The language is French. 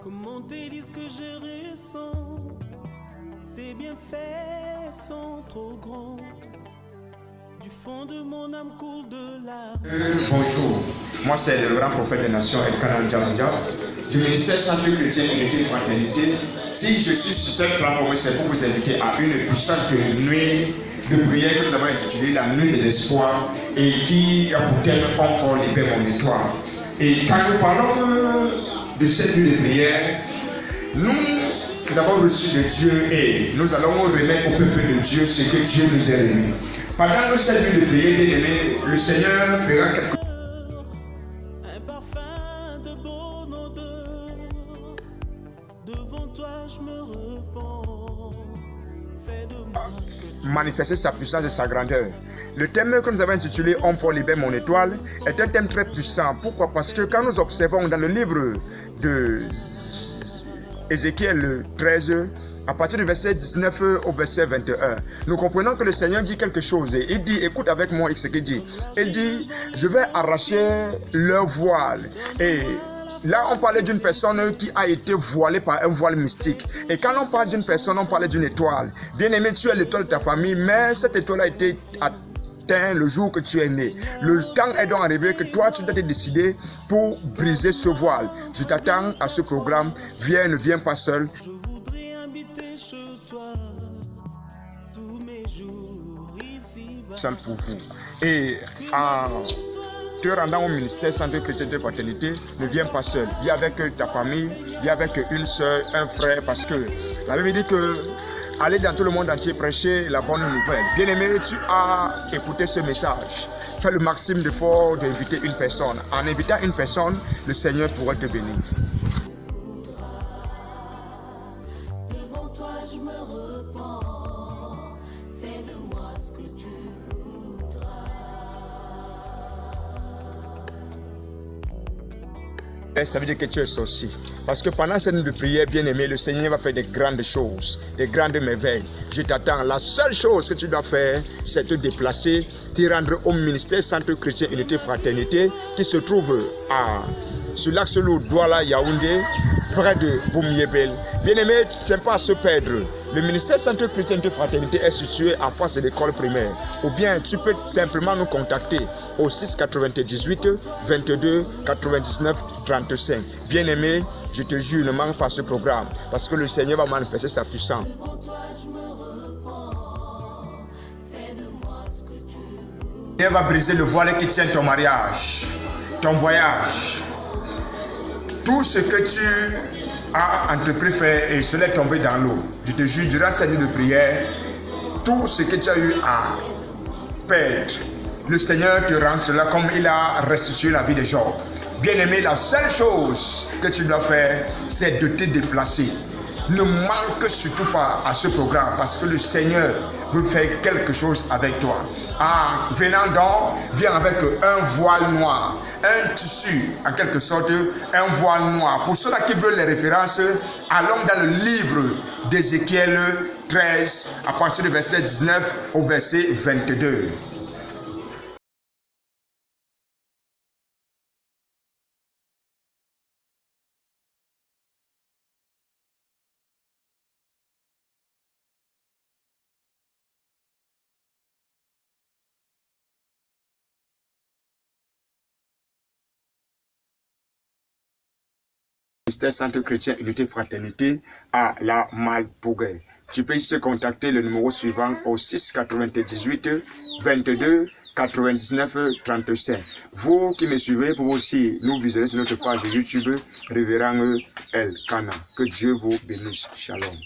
Comment tes disent que je ressens, tes bienfaits sont trop grands. Du fond de mon âme coule de larmes. Bonjour, moi c'est le grand prophète des nations Elkanan Djamadja du ministère Centre Chrétien Unité Fraternité. Si je suis sur cette plateforme, c'est pour vous inviter à une puissante nuit de prière que nous avons intitulée la nuit de l'espoir et qui a pour thème Enfant libère mon étoile. Et quand nous parlons de cette nuit de prière, nous avons reçu de Dieu et nous allons remettre au peuple de Dieu ce que Dieu nous a remis. Pendant cette nuit de prière, bien aimé, le Seigneur fera quelque chose. Un parfum de bonne odeur. Devant toi, je me repens. Fais de moi Manifester sa puissance et sa grandeur. Le thème que nous avons intitulé « Enfant libère mon étoile » est un thème très puissant. Pourquoi? Parce que quand nous observons dans le livre de Ézéchiel 13, à partir du verset 19 au verset 21, nous comprenons que le Seigneur dit quelque chose. Et il dit, écoute avec moi ce qu'il dit. Il dit, je vais arracher leur voile. Et là, on parlait d'une personne qui a été voilée par un voile mystique. Et quand on parle d'une personne, on parle d'une étoile. Bien aimé, tu es l'étoile de ta famille, mais cette étoile a été le jour que tu es né. Le temps est donc arrivé que toi tu dois te décider pour briser ce voile. Je t'attends à ce programme. Viens, ne viens pas seul. Je voudrais habiter chez toi tous mes jours ici. Seul pour vous. Et en te rendant au ministère Centre Chrétien de Fraternité, ne viens pas seul. Viens avec ta famille, viens avec une soeur, un frère, parce que la Bible dit que aller dans tout le monde entier prêcher la bonne nouvelle. Bien-aimé, tu as écouté ce message. Fais le maximum d'efforts d'inviter une personne. En invitant une personne, le Seigneur pourra te bénir. Devant toi, je me repens. Fais de moi ce que tu voudras. Et ça veut dire que tu es sorci. Parce que pendant cette nuit de prière, bien-aimé, le Seigneur va faire des grandes choses, des grandes merveilles. Je t'attends. La seule chose que tu dois faire, c'est te déplacer, te rendre au ministère Centre Chrétien Unité Fraternité, qui se trouve sur l'axe lourd Douala Yaoundé, près de Boumiébel. Bien-aimé, ce n'est pas à se perdre. Le ministère Centre Chrétien de Fraternité est situé en face de l'école primaire. Ou bien tu peux simplement nous contacter au 6 98 22 99 35. Bien-aimé, je te jure, ne manque pas ce programme parce que le Seigneur va manifester sa puissance. Il va briser le voile qui tient ton mariage, ton voyage. Tout ce que tu as entrepris faire et cela est tombé dans l'eau. Je te jure, durant cette nuit de prière, tout ce que tu as eu à perdre, le Seigneur te rend cela comme il a restitué la vie de Job. Bien-aimé, la seule chose que tu dois faire, c'est de te déplacer. Ne manque surtout pas à ce programme parce que le Seigneur veut faire quelque chose avec toi. Venant donc, viens avec un voile noir, un tissu, en quelque sorte, un voile noir. Pour ceux-là qui veulent les références, allons dans le livre d'Ézéchiel 13, à partir du verset 19 au verset 22. Ministère Centre Chrétien Unité Fraternité à la Malpouguer. Tu peux se contacter le numéro suivant au 6 98 22 99 35. Vous qui me suivez, pour aussi nous visionner sur notre page YouTube Révérend Elkanan. Que Dieu vous bénisse. Shalom.